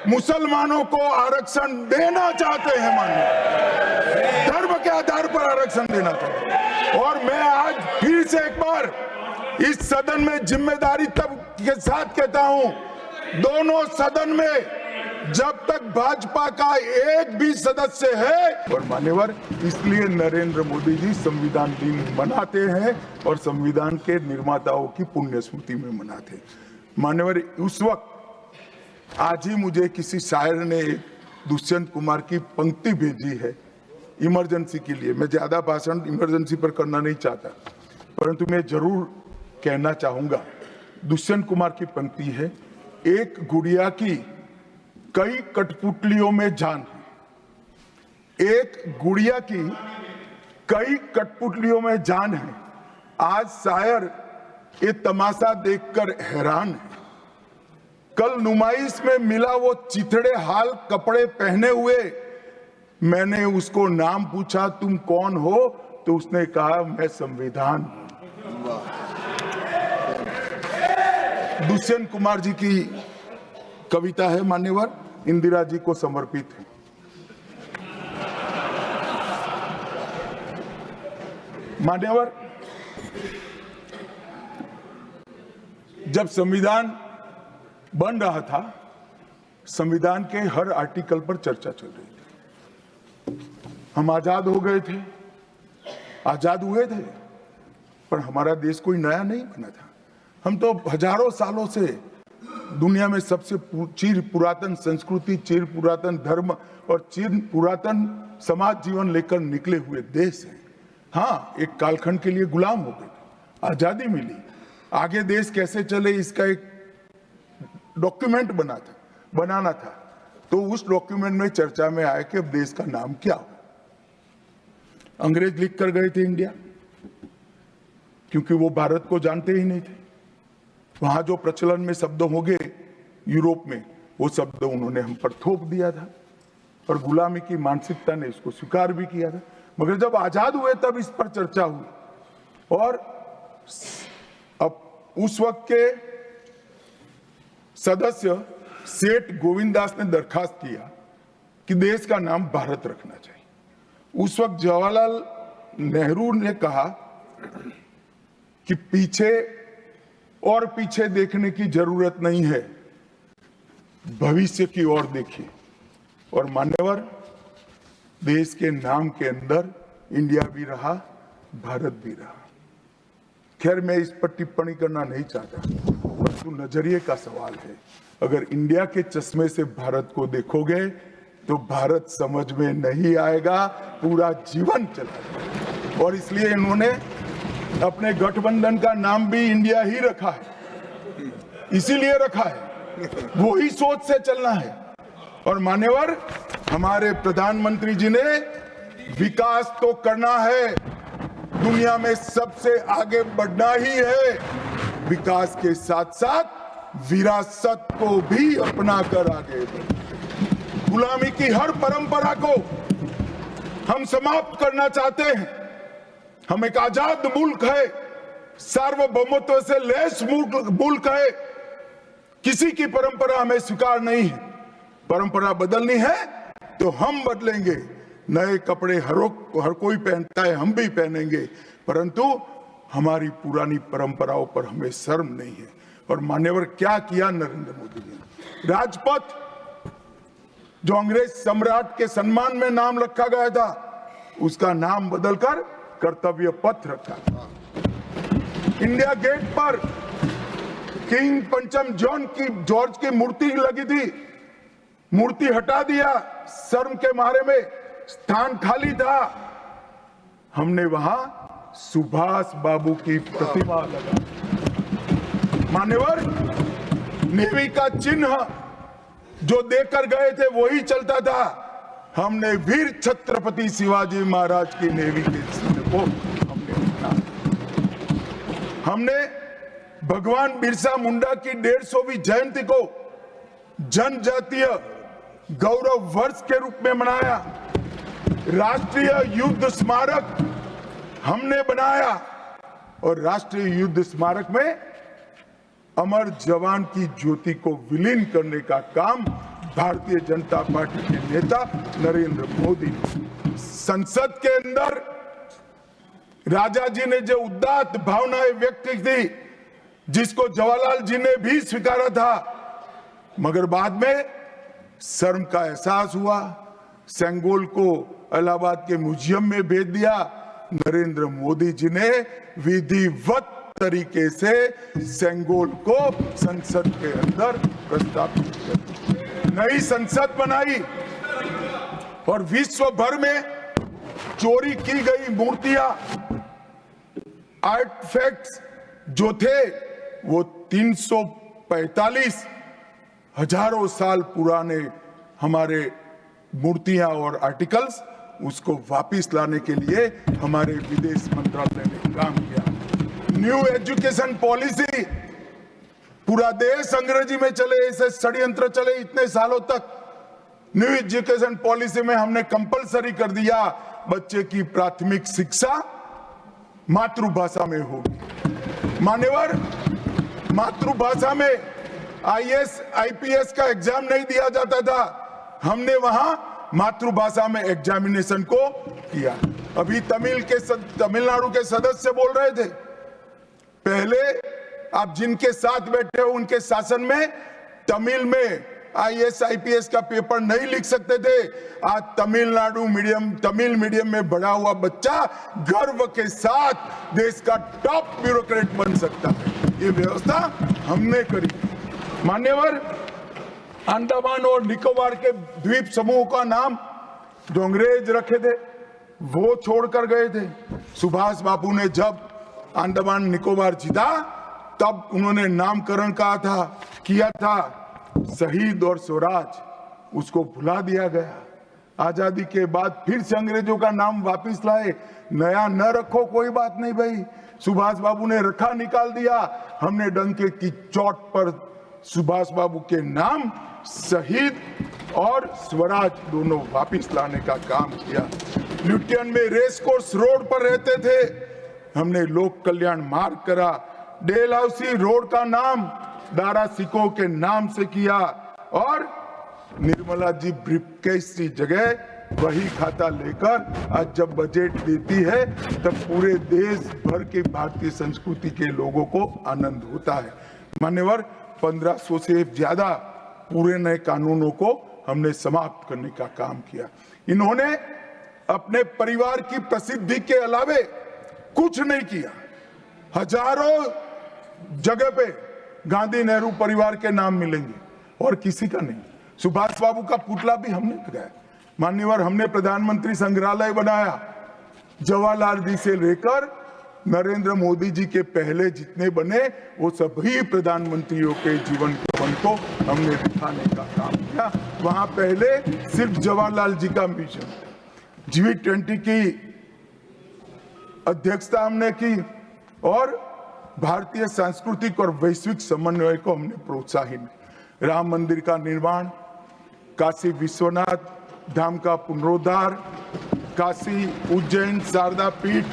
मुसलमानों को आरक्षण देना चाहते हैं, माननीय, धर्म के आधार पर आरक्षण देना चाहते हैं। और मैं आज फिर से एक बार इस सदन में जिम्मेदारी तब के साथ कहता हूं, दोनों सदन में जब तक भाजपा का एक भी सदस्य है, और मान्यवर इसलिए नरेंद्र मोदी जी संविधान दिन मनाते हैं और संविधान के निर्माताओं की पुण्य स्मृति में मनाते हैं। मान्यवर उस वक्त आज ही मुझे किसी शायर ने दुष्यंत कुमार की पंक्ति भेजी है इमरजेंसी के लिए। मैं ज्यादा भाषण इमरजेंसी पर करना नहीं चाहता, परंतु मैं जरूर कहना चाहूंगा। दुष्यंत कुमार की पंक्ति है, एक गुड़िया की कई कठपुतलियों में जान है, एक गुड़िया की कई कठपुतलियों में जान है। आज शायर ये तमाशा देखकर हैरान है। कल नुमाइश में मिला वो चिथड़े हाल कपड़े पहने हुए, मैंने उसको नाम पूछा तुम कौन हो, तो उसने कहा मैं संविधान हूं। दुष्यंत कुमार जी की कविता है मान्यवर, इंदिरा जी को समर्पित है। मान्यवर, जब संविधान बन रहा था, संविधान के हर आर्टिकल पर चर्चा चल रही थी। हम आजाद हो गए थे, आजाद हुए थे, पर हमारा देश कोई नया नहीं बना था। हम तो हजारों सालों से दुनिया में सबसे चिर पुरातन संस्कृति, चिर पुरातन धर्म और चिर पुरातन समाज जीवन लेकर निकले हुए देश हैं। हाँ, एक कालखंड के लिए गुलाम हो गए, आजादी मिली, आगे देश कैसे चले इसका एक डॉक्यूमेंट बनाना था। तो उस डॉक्यूमेंट में चर्चा में आया कि अब देश का नाम क्या हो। अंग्रेज लिख कर गए थे इंडिया, क्योंकि वो भारत को जानते ही नहीं थे। वहां जो प्रचलन में शब्द हो गए यूरोप में, वो शब्द उन्होंने हम पर थोप दिया था और गुलामी की मानसिकता ने इसको स्वीकार भी किया था। मगर जब आजाद हुए तब इस पर चर्चा हुई और अब उस वक्त के सदस्य सेठ गोविंददास ने दरखास्त किया कि देश का नाम भारत रखना चाहिए। उस वक्त जवाहरलाल नेहरू ने कहा कि पीछे देखने की जरूरत नहीं है, भविष्य की ओर देखिए। और मान्यवर, देश के नाम के अंदर इंडिया भी रहा, भारत भी रहा। खैर, मैं इस पर टिप्पणी करना नहीं चाहता, परंतु नजरिए का सवाल है। अगर इंडिया के चश्मे से भारत को देखोगे तो भारत समझ में नहीं आएगा, पूरा जीवन चला जाएगा। और इसलिए इन्होंने अपने गठबंधन का नाम भी इंडिया ही रखा है, इसीलिए रखा है, वो ही सोच से चलना है। और मान्यवर, हमारे प्रधानमंत्री जी ने विकास तो करना है, दुनिया में सबसे आगे बढ़ना ही है, विकास के साथ साथ विरासत को भी अपना कर आगे बढ़े। गुलामी की हर परंपरा को हम समाप्त करना चाहते हैं। हम एक आजाद मुल्क है, सार्वभौमत्व से लैस मुल्क है, किसी की परंपरा हमें स्वीकार नहीं है। परंपरा बदलनी है तो हम बदलेंगे। नए कपड़े हर कोई पहनता है, हम भी पहनेंगे, परंतु हमारी पुरानी परंपराओं पर हमें शर्म नहीं है। और मान्यवर, क्या किया नरेंद्र मोदी ने? राजपथ, जो अंग्रेज सम्राट के सम्मान में नाम रखा गया था, उसका नाम बदलकर कर्तव्य पथ रखा। इंडिया गेट पर किंग पंचम जॉर्ज की मूर्ति लगी थी, मूर्ति हटा दिया, शर्म के मारे में स्थान खाली था, हमने वहां सुभाष बाबू की प्रतिमा लगा। मान्यवर, नेवी का चिन्ह जो देकर गए थे वही चलता था। हमने वीर छत्रपति शिवाजी महाराज की नेवी के चिन्ह को हमने भगवान बिरसा मुंडा की 150वीं जयंती को जनजातीय गौरव वर्ष के रूप में मनाया। राष्ट्रीय युद्ध स्मारक हमने बनाया और राष्ट्रीय युद्ध स्मारक में अमर जवान की ज्योति को विलीन करने का काम भारतीय जनता पार्टी के नेता नरेंद्र मोदी। संसद के अंदर राजा जी ने जो उदात्त भावनाएं व्यक्त की थी, जिसको जवाहरलाल जी ने भी स्वीकारा था, मगर बाद में शर्म का एहसास हुआ, सेंगोल को इलाहाबाद के म्यूजियम में भेज दिया। नरेंद्र मोदी जी ने विधिवत तरीके से सेंगोल को संसद के अंदर प्रस्तावित किया, नई संसद बनाई और विश्व भर में चोरी की गई मूर्तियां, आर्टिफैक्ट्स जो थे वो 345 हजारों साल पुराने हमारे मूर्तियां और आर्टिकल्स, उसको वापस लाने के लिए हमारे विदेश मंत्रालय ने काम किया। न्यू एजुकेशन पॉलिसी, पूरा देश अंग्रेजी में चले, ऐसे षड्यंत्र चले इतने सालों तक। न्यू एजुकेशन पॉलिसी में हमने कंपलसरी कर दिया, बच्चे की प्राथमिक शिक्षा मातृभाषा में होगी। मान्यवर, मातृभाषा में आईएएस आईपीएस का एग्जाम नहीं दिया जाता था, हमने वहां मातृभाषा में एग्जामिनेशन को किया। अभी तमिलनाडु के सदस्य बोल रहे थे, पहले आप जिनके साथ बैठे हो उनके शासन में तमिल में आईएएस आईपीएस का पेपर नहीं लिख सकते थे। आज तमिल मीडियम में बढ़ा हुआ बच्चा गर्व के साथ देश का टॉप ब्यूरोक्रेट बन सकता है। ये व्यवस्था हमने करी। मान्यवर, अंडमान और निकोबार के द्वीप समूह का नाम जो अंग्रेज रखे थे वो छोड़कर गए थे। सुभाष बाबू ने जब अंडमान निकोबार जीता तब उन्होंने नामकरण किया था शहीद और स्वराज, उसको भुला दिया गया। आजादी के बाद फिर से अंग्रेजों का नाम वापस लाए, नया न रखो कोई बात नहीं भाई, सुभाष बाबू ने रखा, निकाल दिया। हमने डंके की चोट पर सुभाष बाबू के नाम शहीद और स्वराज दोनों वापस लाने का काम किया। ल्यूटियन में रेस कोर्स रोड पर रहते थे, हमने लोक कल्याण मार्ग करा। डेलहाउसी रोड का नाम दारा सिकोह के नाम से किया और निर्मला जी ब्रीफकेस की जगह वही खाता लेकर आज जब बजट देती है तब पूरे देश भर के भारतीय संस्कृति के लोगों को आनंद होता है। मान्यवर, 1500 से ज्यादा पूरे नए कानूनों को हमने समाप्त करने का काम किया। इन्होंने अपने परिवार की प्रसिद्धि के अलावे कुछ नहीं किया। हजारों जगह पे गांधी नेहरू परिवार के नाम मिलेंगे और किसी का नहीं। सुभाष बाबू का पुतला भी हमने लगाया। मान्यवर, हमने प्रधानमंत्री संग्रहालय बनाया। जवाहरलाल जी से लेकर नरेंद्र मोदी जी के पहले जितने बने वो सभी प्रधानमंत्रियों के जीवन यापन को हमने दिखाने का काम किया। वहां पहले सिर्फ जवाहरलाल जी का मिशन, G20 की अध्यक्षता हमने की और भारतीय सांस्कृतिक और वैश्विक समन्वय को हमने प्रोत्साहित। राम मंदिर का निर्माण, काशी विश्वनाथ धाम का पुनरुद्धार, काशी उज्जैन शारदा पीठ,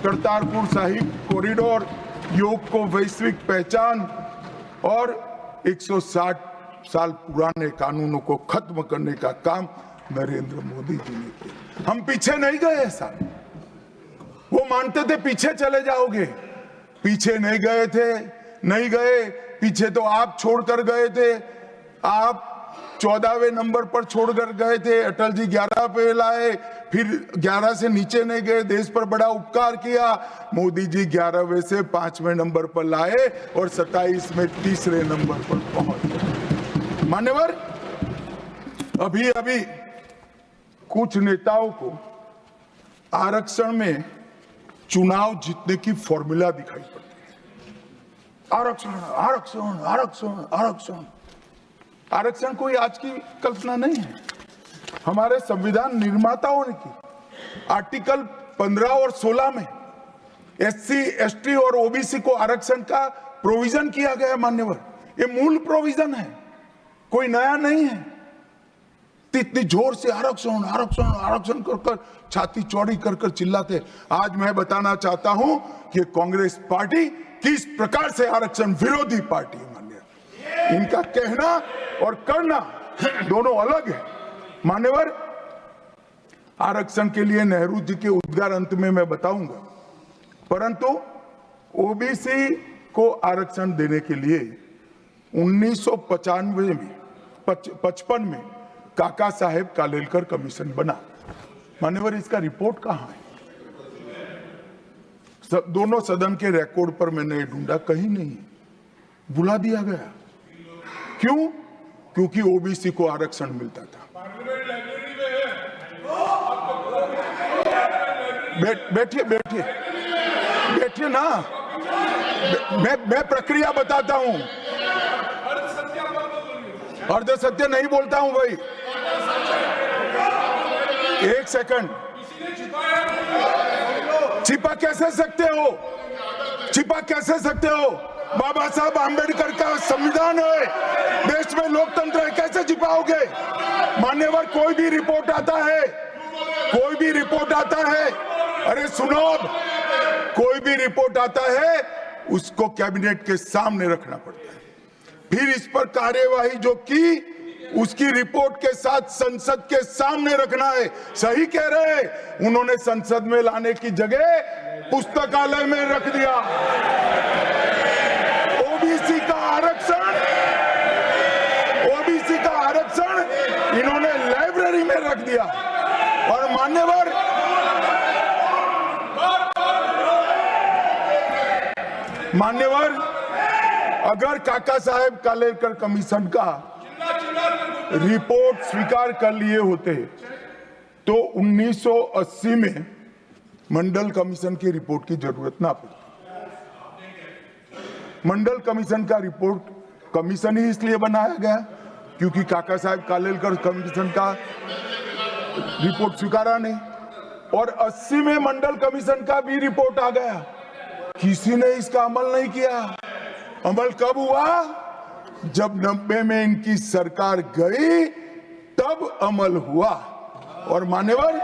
करतारपुर साहिब कॉरिडोर, योग को वैश्विक पहचान और 160 साल पुराने कानूनों को खत्म करने का काम नरेंद्र मोदी जी ने किया। हम पीछे नहीं गए साहब, वो मानते थे पीछे चले जाओगे, पीछे नहीं गए थे, नहीं गए पीछे। तो आप छोड़कर गए थे, आप 14वें नंबर पर छोड़कर गए थे, अटल जी 11 पे लाए, फिर 11 से नीचे नहीं गए, देश पर बड़ा उपकार किया। मोदी जी 11वें से 5वें नंबर पर लाए और 27 में 3रे नंबर पर पहुंच गए। मान्यवर, अभी कुछ नेताओं को आरक्षण में चुनाव जीतने की फॉर्मूला दिखाई पड़ती है। आरक्षण आरक्षण आरक्षण आरक्षण आरक्षण कोई आज की कल्पना नहीं है, हमारे संविधान निर्माताओं ने की। आर्टिकल 15 और 16 में SC, ST और OBC को आरक्षण का प्रोविजन किया गया। मान्यवर, ये मूल प्रोविजन है, कोई नया नहीं है। इतनी जोर से आरक्षण आरक्षण आरक्षण कर छाती चौड़ी कर चिल्लाते। आज मैं बताना चाहता हूं कि कांग्रेस पार्टी किस प्रकार से आरक्षण विरोधी पार्टी है। मान्य, इनका कहना और करना दोनों अलग है। मान्यवर, आरक्षण के लिए नेहरू जी के उद्गार अंत में मैं बताऊंगा, परंतु ओबीसी को आरक्षण देने के लिए 1995 में 55 में काका साहेब कालेलकर कमीशन बना। मान्यवर, इसका रिपोर्ट कहां है? दोनों सदन के रिकॉर्ड पर मैंने ढूंढा, कहीं नहीं, बुला दिया गया। क्यों? क्योंकि ओबीसी को आरक्षण मिलता था। बैठिए बैठिए बैठिए ना, मैं प्रक्रिया बताता हूं। अर्ध सत्य नहीं बोलता हूं भाई, एक सेकंड। छिपा कैसे सकते हो? छिपा कैसे सकते हो? बाबा साहब आंबेडकर का संविधान है, देश में लोकतंत्र है, कैसे छिपाओगे? मान्यवर, कोई भी रिपोर्ट आता है, कोई भी रिपोर्ट आता है, अरे सुनो, अब कोई भी रिपोर्ट आता है उसको कैबिनेट के सामने रखना पड़ता है, फिर इस पर कार्यवाही जो की उसकी रिपोर्ट के साथ संसद के सामने रखना है। सही कह रहे हैं, उन्होंने संसद में लाने की जगह पुस्तकालय में रख दिया। ओबीसी का आरक्षण इन्होंने लाइब्रेरी में रख दिया। और मान्यवर, अगर काका साहेब कालेलकर कमीशन का रिपोर्ट स्वीकार कर लिए होते तो 1980 में मंडल कमीशन की रिपोर्ट की जरूरत ना पड़ती। मंडल कमीशन का रिपोर्ट कमीशन ही इसलिए बनाया गया क्योंकि काका साहेब कालेलकर कमीशन का रिपोर्ट स्वीकारा नहीं, और 80 में मंडल कमीशन का भी रिपोर्ट आ गया, किसी ने इसका अमल नहीं किया। अमल कब हुआ? जब 90 में इनकी सरकार गई तब अमल हुआ। और मान्यवर,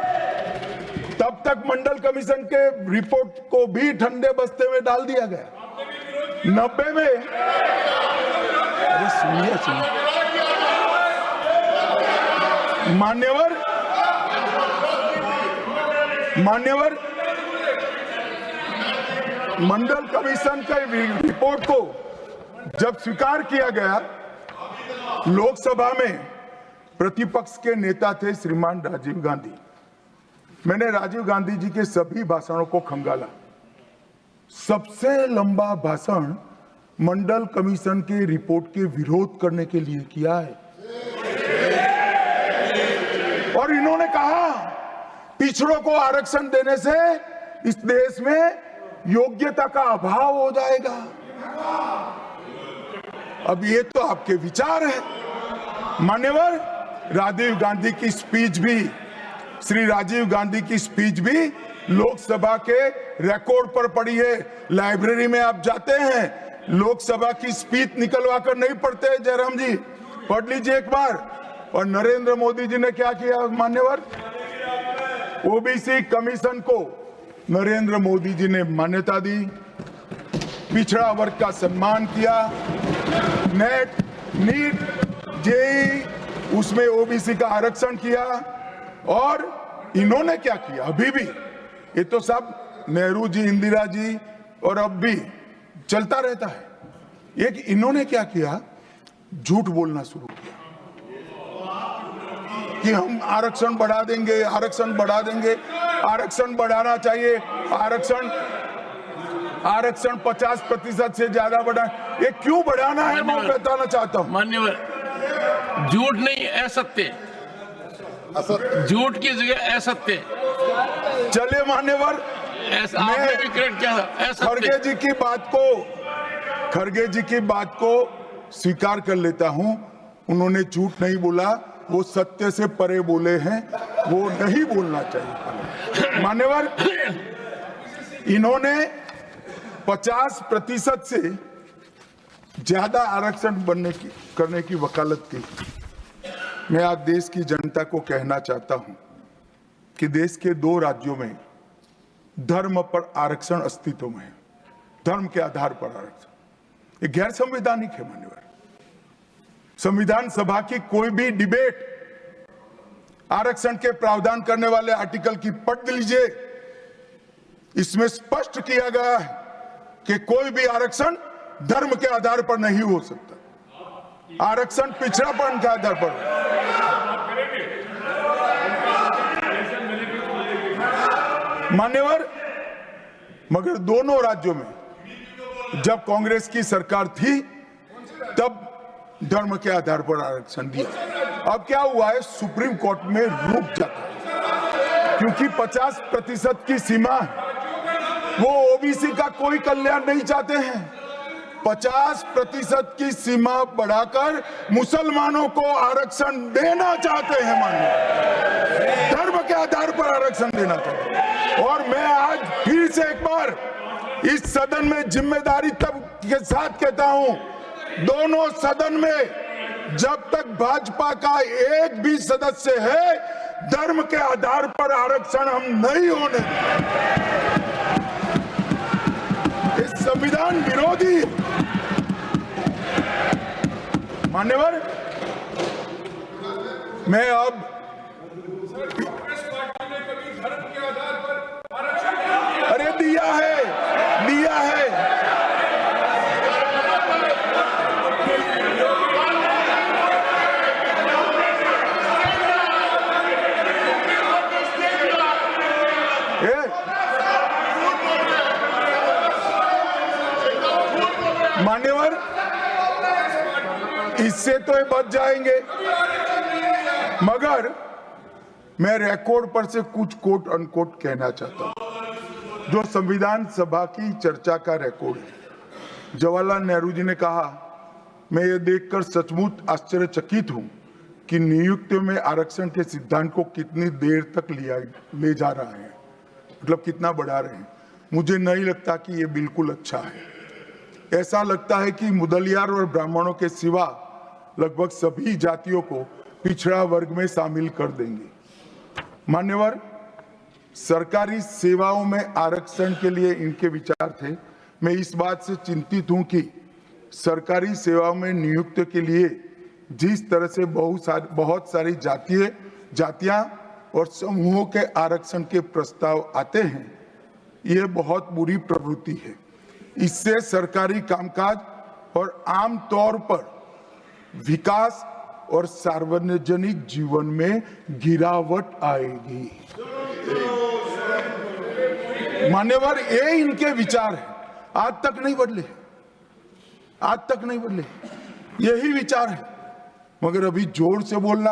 तब तक मंडल कमीशन के रिपोर्ट को भी ठंडे बस्ते में डाल दिया गया। 90 में, अरे सुनिए मान्यवर, मंडल कमीशन के रिपोर्ट को जब स्वीकार किया गया, लोकसभा में प्रतिपक्ष के नेता थे श्रीमान राजीव गांधी। मैंने राजीव गांधी जी के सभी भाषणों को खंगाला। सबसे लंबा भाषण मंडल कमीशन के रिपोर्ट के विरोध करने के लिए किया है। और इन्होंने कहा पिछड़ों को आरक्षण देने से इस देश में योग्यता का अभाव हो जाएगा। अब ये तो आपके विचार है। मान्यवर, राजीव गांधी की स्पीच भी, श्री राजीव गांधी की स्पीच भी लोकसभा के रिकॉर्ड पर पड़ी है। लाइब्रेरी में आप जाते हैं, लोकसभा की स्पीच निकलवा कर नहीं पढ़ते। जयराम जी, पढ़ लीजिए एक बार। और नरेंद्र मोदी जी ने क्या किया मान्यवर? ओबीसी कमीशन को नरेंद्र मोदी जी ने मान्यता दी, पिछड़ा वर्ग का सम्मान किया, नेट, नीट, जेई, उसमें ओबीसी का आरक्षण किया। और इन्होंने क्या किया? अभी भी ये तो सब नेहरू जी, इंदिरा जी और अब भी चलता रहता है। एक इन्होंने क्या किया? झूठ बोलना शुरू किया कि हम आरक्षण बढ़ा देंगे, आरक्षण बढ़ा देंगे, आरक्षण बढ़ाना चाहिए, आरक्षण 50% से ज्यादा बढ़ा। ये क्यों बढ़ाना है मैं बताना चाहता हूं। मान्यवर, झूठ नहीं, असत्य, झूठ की जगह असत्य। चलिए मान्यवर, खड़गे जी की बात को स्वीकार कर लेता हूं। उन्होंने झूठ नहीं बोला, वो सत्य से परे बोले हैं, वो नहीं बोलना चाहिए। मान्यवर, इन्होंने 50% से ज्यादा आरक्षण करने की वकालत की। मैं आज देश की जनता को कहना चाहता हूं कि देश के 2 राज्यों में धर्म पर आरक्षण अस्तित्व में है। धर्म के आधार पर आरक्षण ये गैर संवैधानिक है। मान्यवर, संविधान सभा की कोई भी डिबेट आरक्षण के प्रावधान करने वाले आर्टिकल की पढ़ लीजिए। इसमें स्पष्ट किया गया है कि कोई भी आरक्षण धर्म के आधार पर नहीं हो सकता। आरक्षण पिछड़ापन के आधार पर। मान्यवर, मगर दोनों राज्यों में जब कांग्रेस की सरकार थी तब धर्म के आधार पर आरक्षण दिया। अब क्या हुआ है, सुप्रीम कोर्ट में रुक जाता है क्योंकि 50% की सीमा है। वो ओबीसी का कोई कल्याण नहीं चाहते हैं। 50% की सीमा बढ़ाकर मुसलमानों को आरक्षण देना चाहते हैं। माननीय, धर्म के आधार पर आरक्षण देना चाहते हैं। और मैं आज फिर से एक बार इस सदन में जिम्मेदारी तब के साथ कहता हूं, दोनों सदन में जब तक भाजपा का एक भी सदस्य है, धर्म के आधार पर आरक्षण हम नहीं होने देंगे। संविधान विरोधी। मान्यवर, मैं अब अरे दिया है। मान्यवर, इससे तो ये बच जाएंगे, मगर मैं रिकॉर्ड पर से कुछ कोट अनकोट कहना चाहता हूं जो संविधान सभा की चर्चा का रिकॉर्ड है। जवाहरलाल नेहरू जी ने कहा, मैं ये देखकर सचमुच आश्चर्यचकित हूं कि नियुक्तियों में आरक्षण के सिद्धांत को कितनी देर तक ले जा रहा है, मतलब कितना बढ़ा रहे हैं। मुझे नहीं लगता कि ये बिल्कुल अच्छा है। ऐसा लगता है कि मुदलियार और ब्राह्मणों के सिवा लगभग सभी जातियों को पिछड़ा वर्ग में शामिल कर देंगे। मान्यवर, सरकारी सेवाओं में आरक्षण के लिए इनके विचार थे। मैं इस बात से चिंतित हूं कि सरकारी सेवाओं में नियुक्ति के लिए जिस तरह से बहुत सारी जातियां और समूहों के आरक्षण के प्रस्ताव आते हैं, ये बहुत बुरी प्रवृत्ति है। इससे सरकारी कामकाज और आम तौर पर विकास और सार्वजनिक जीवन में गिरावट आएगी। मान्यवर, ये इनके विचार है, आज तक नहीं बदले, यही विचार है। मगर अभी जोर से बोलना